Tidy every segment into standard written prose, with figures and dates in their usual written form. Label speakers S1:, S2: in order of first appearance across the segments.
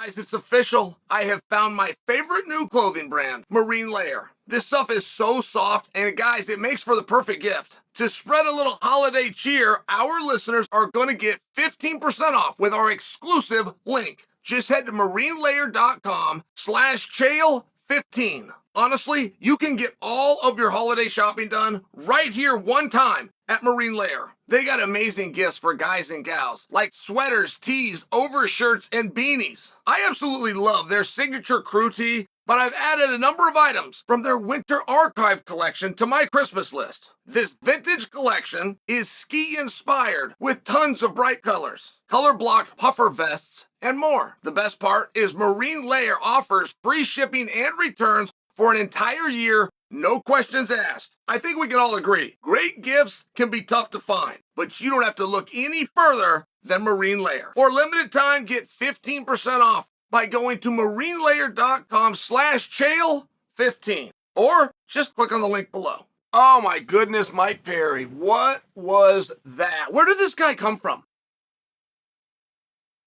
S1: Guys, it's official. I have found my favorite new clothing brand, Marine Layer. This stuff is so soft, and guys, it makes for the perfect gift. To spread a little holiday cheer, our listeners are going to get 15% off with our exclusive link. Just head to marinelayer.com/Chael15. Honestly, you can get all of your holiday shopping done right here one time at Marine Layer. They got amazing gifts for guys and gals, like sweaters, tees, overshirts, and beanies. I absolutely love their signature crew tee, but I've added a number of items from their winter archive collection to my Christmas list. This vintage collection is ski-inspired with tons of bright colors, color-blocked puffer vests, and more. The best part is Marine Layer offers free shipping and returns for an entire year, no questions asked. I think we can all agree, great gifts can be tough to find, but you don't have to look any further than Marine Layer. For a limited time, get 15% off by going to marinelayer.com/Chael15, or just click on the link below. Oh my goodness, Mike Perry, what was that? Where did this guy come from?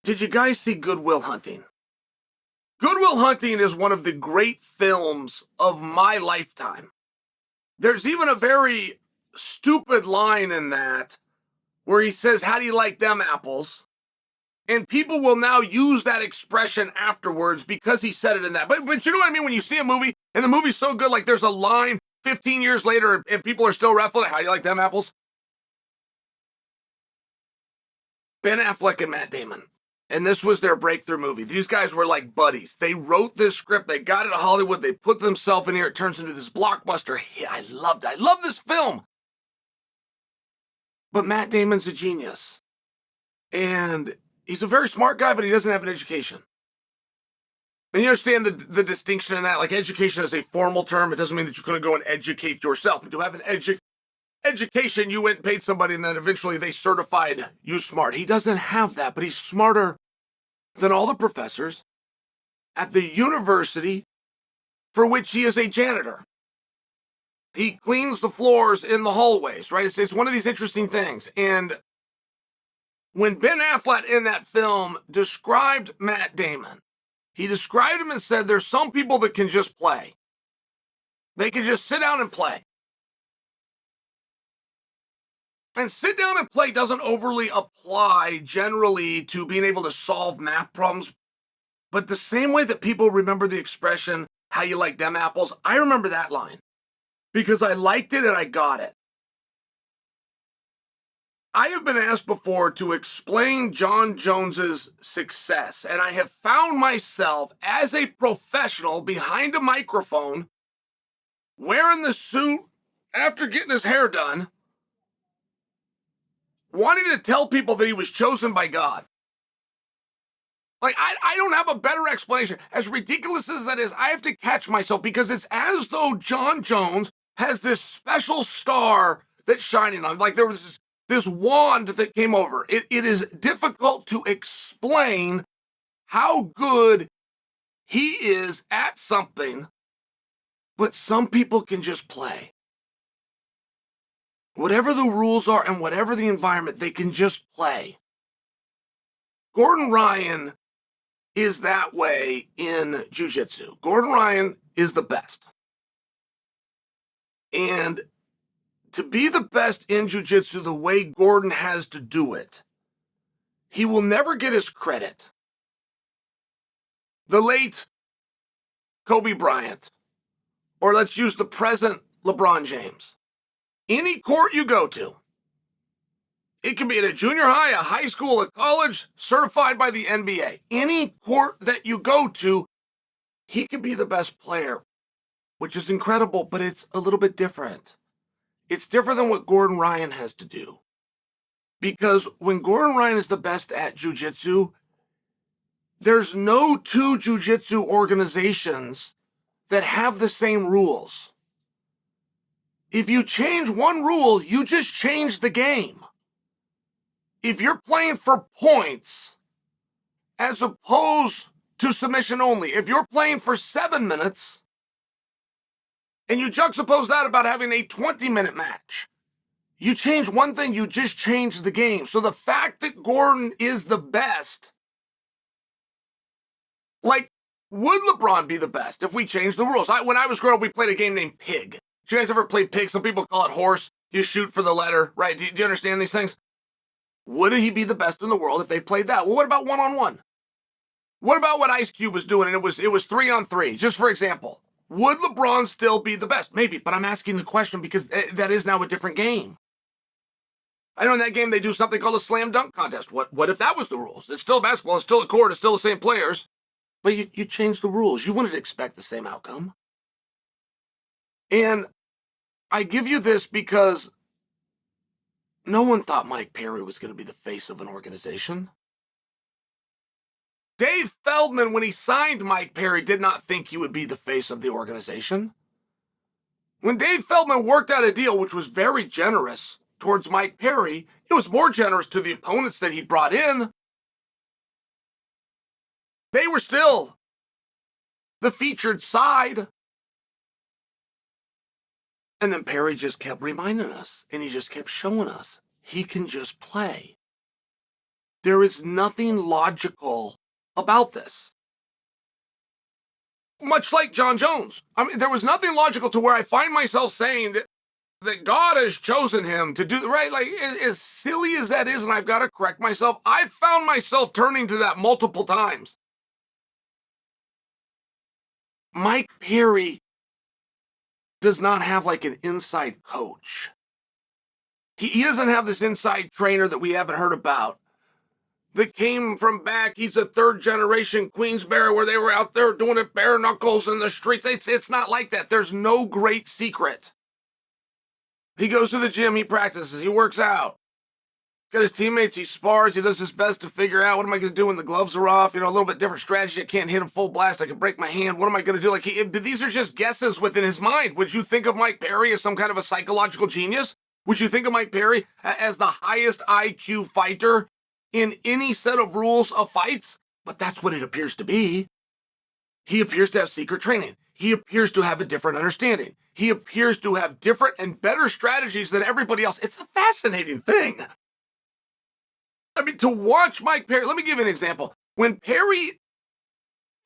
S1: Did you guys see Good Will Hunting? Good Will Hunting is one of the great films of my lifetime. There's even a very stupid line in that where he says, "How do you like them apples?" And people will now use that expression afterwards because he said it in that. But you know what I mean? When you see a movie and the movie's so good, like there's a line 15 years later and people are still raffling, "How do you like them apples?" Ben Affleck and Matt Damon. And this was their breakthrough movie. These guys were like buddies. They wrote this script. They got it to Hollywood. They put themselves in here. It turns into this blockbuster hit. I love this film. But Matt Damon's a genius. And he's a very smart guy, but he doesn't have an education. And you understand the distinction in that? Like, education is a formal term. It doesn't mean that you couldn't go and educate yourself. But to have an education, you went and paid somebody, and then eventually they certified you smart. He doesn't have that, but he's smarter than all the professors at the university for which he is a janitor. He cleans the floors in the hallways, right? It's one of these interesting things. And when Ben Affleck in that film described Matt Damon, he described him and said, there's some people that can just play. They can just sit down and play. And sit down and play doesn't overly apply generally to being able to solve math problems. But the same way that people remember the expression, "How you like them apples?" I remember that line because I liked it and I got it. I have been asked before to explain Jon Jones's success, and I have found myself as a professional behind a microphone, wearing the suit after getting his hair done, wanting to tell people that he was chosen by God. Like, I don't have a better explanation. As ridiculous as that is, I have to catch myself because it's as though Jon Jones has this special star that's shining on. Like there was this wand that came over. It is difficult to explain how good he is at something, but some people can just play. Whatever the rules are and whatever the environment, they can just play. Gordon Ryan is that way in jiu-jitsu. Gordon Ryan is the best. And to be the best in jiu-jitsu the way Gordon has to do it, he will never get his credit. The late Kobe Bryant, or let's use the present LeBron James. Any court you go to, it can be at a junior high, a high school, a college, certified by the NBA. Any court that you go to, he can be the best player, which is incredible, but it's a little bit different. It's different than what Gordon Ryan has to do. Because when Gordon Ryan is the best at jiu-jitsu, there's no two jiu-jitsu organizations that have the same rules. If you change one rule, you just change the game. If you're playing for points as opposed to submission only, if you're playing for 7 minutes and you juxtapose that about having a 20-minute match, you change one thing, you just change the game. So the fact that Gordon is the best Like, would LeBron be the best if we changed the rules? When I was growing up, we played a game named Pig. Did you guys ever play Pig? Some people call it horse. You shoot for the letter, right? Do you understand these things? Would he be the best in the world if they played that? Well, what about one-on-one? What about what Ice Cube was doing? And it was 3-on-3, just for example. Would LeBron still be the best? Maybe, but I'm asking the question because that is now a different game. I know in that game they do something called a slam dunk contest. What if that was the rules? It's still basketball, it's still a court, it's still the same players. But you changed the rules. You wouldn't expect the same outcome. And I give you this because no one thought Mike Perry was going to be the face of an organization. Dave Feldman, when he signed Mike Perry, did not think he would be the face of the organization. When Dave Feldman worked out a deal which was very generous towards Mike Perry, it was more generous to the opponents that he brought in. They were still the featured side. And then Perry just kept reminding us, and he just kept showing us he can just play. There is nothing logical about this. Much like Jon Jones. I mean, there was nothing logical to where I find myself saying that God has chosen him to do the right. Like, as silly as that is, and I've got to correct myself, I've found myself turning to that multiple times. Mike Perry does not have like an inside coach. He doesn't have this inside trainer that we haven't heard about that came from back. He's a third generation Queensberry where they were out there doing it bare knuckles in the streets. It's not like that. There's no great secret. He goes to the gym, he practices, he works out. Got his teammates, he spars, he does his best to figure out what am I going to do when the gloves are off. A little bit different strategy. I can't hit him full blast. I can break my hand. What am I going to do? Like, these are just guesses within his mind. Would you think of Mike Perry as some kind of a psychological genius? Would you think of Mike Perry as the highest IQ fighter in any set of rules of fights? But that's what it appears to be. He appears to have secret training. He appears to have a different understanding. He appears to have different and better strategies than everybody else. It's a fascinating thing. I mean, to watch Mike Perry, let me give you an example. When Perry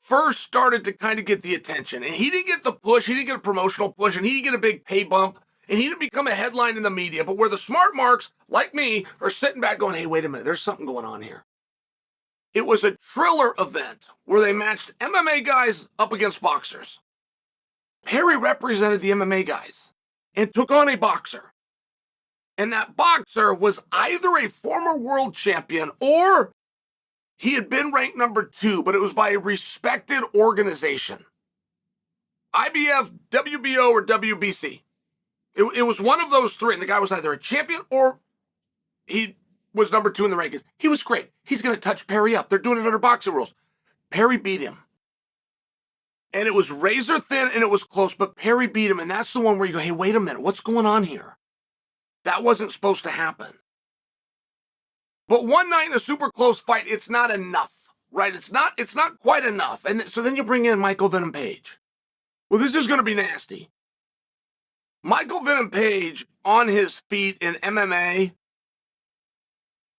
S1: first started to kind of get the attention, and he didn't get the push, he didn't get a promotional push, and he didn't get a big pay bump, and he didn't become a headline in the media, but where the smart marks, like me, are sitting back going, hey, wait a minute, there's something going on here. It was a Triller event where they matched MMA guys up against boxers. Perry represented the MMA guys and took on a boxer. And that boxer was either a former world champion or he had been ranked number 2, but it was by a respected organization. IBF, WBO, or WBC. It was one of those three. And the guy was either a champion or he was number 2 in the rankings. He was great. He's going to touch Perry up. They're doing it under boxing rules. Perry beat him. And it was razor thin and it was close, but Perry beat him. And that's the one where you go, hey, wait a minute. What's going on here? That wasn't supposed to happen. But one night in a super close fight, it's not enough, right? It's not quite enough. And so then you bring in Michael Venom Page. Well, this is going to be nasty. Michael Venom Page on his feet in MMA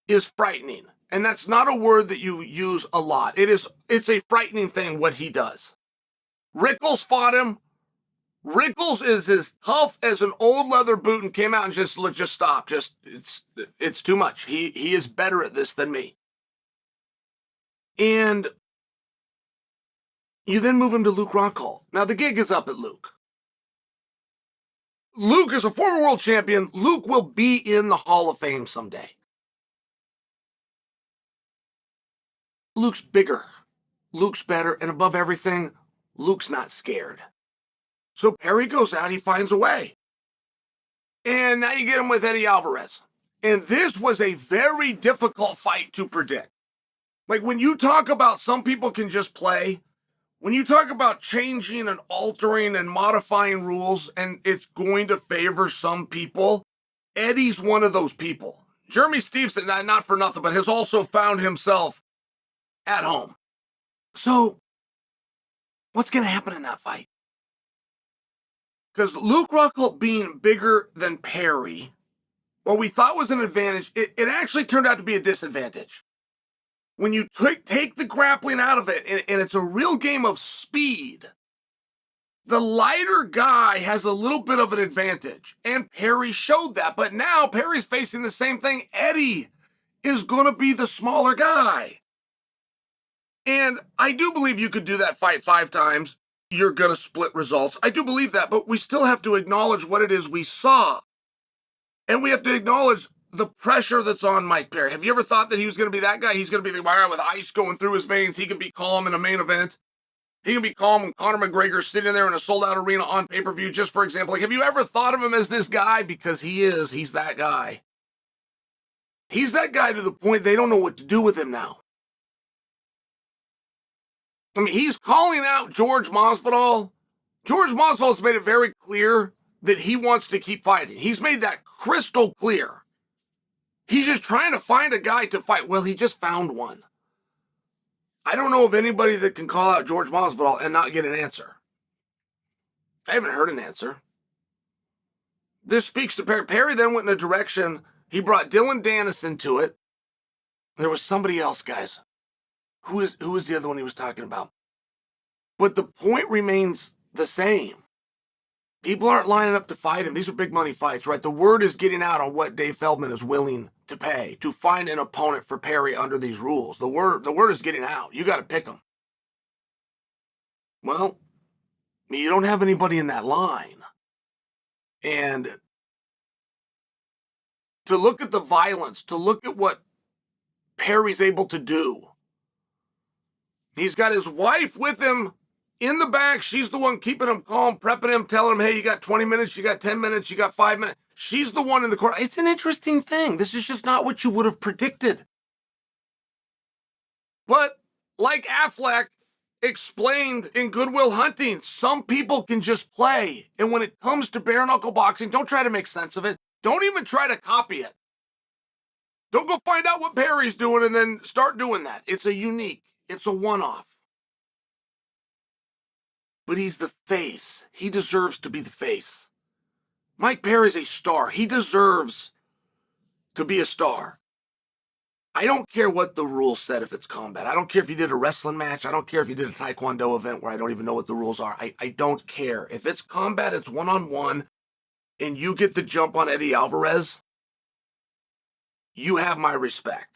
S1: is frightening. And that's not a word that you use a lot. It's a frightening thing what he does. Rickles fought him. Rickles is as tough as an old leather boot and came out and just stopped. It's too much. He is better at this than me. And you then move him to Luke Rockhold. Now the gig is up at Luke. Luke is a former world champion. Luke will be in the Hall of Fame someday. Luke's bigger. Luke's better. And above everything, Luke's not scared. So Perry goes out, he finds a way. And now you get him with Eddie Alvarez. And this was a very difficult fight to predict. Like when you talk about some people can just play, when you talk about changing and altering and modifying rules and it's going to favor some people, Eddie's one of those people. Jeremy Stevenson, not for nothing, but has also found himself at home. So what's going to happen in that fight? Because Luke Rockhold being bigger than Perry, what we thought was an advantage, it actually turned out to be a disadvantage. when you take the grappling out of it, and it's a real game of speed, the lighter guy has a little bit of an advantage. And Perry showed that. But now Perry's facing the same thing. Eddie is going to be the smaller guy. And I do believe you could do that fight 5 times. You're going to split results. I do believe that. But we still have to acknowledge what it is we saw. And we have to acknowledge the pressure that's on Mike Perry. Have you ever thought that he was going to be that guy? He's going to be the guy with ice going through his veins. He could be calm in a main event. He can be calm when Conor McGregor sitting there in a sold-out arena on pay-per-view, just for example. Like, have you ever thought of him as this guy? Because he's that guy. He's that guy to the point they don't know what to do with him now. I mean, he's calling out George Masvidal. George Masvidal's made it very clear that he wants to keep fighting. He's made that crystal clear. He's just trying to find a guy to fight. Well, he just found one. I don't know of anybody that can call out George Masvidal and not get an answer. I haven't heard an answer. This speaks to Perry. Perry then went in a direction. He brought Dylan Dennis into it. There was somebody else, guys. Who is the other one he was talking about? But the point remains the same. People aren't lining up to fight him. These are big money fights, right? The word is getting out on what Dave Feldman is willing to pay to find an opponent for Perry under these rules. The word is getting out. You got to pick him. Well, you don't have anybody in that line. And to look at the violence, to look at what Perry's able to do. He's got his wife with him in the back. She's the one keeping him calm, prepping him, telling him, hey, you got 20 minutes, you got 10 minutes, you got 5 minutes. She's the one in the corner. It's an interesting thing. This is just not what you would have predicted. But like Affleck explained in Good Will Hunting, some people can just play. And when it comes to bare knuckle boxing, don't try to make sense of it. Don't even try to copy it. Don't go find out what Perry's doing and then start doing that. It's a unique. It's a one-off. But he's the face. He deserves to be the face. Mike Perry's a star. He deserves to be a star. I don't care what the rules said if it's combat. I don't care if you did a wrestling match. I don't care if you did a taekwondo event where I don't even know what the rules are. I don't care. If it's combat, it's one-on-one, and you get the jump on Eddie Alvarez, you have my respect.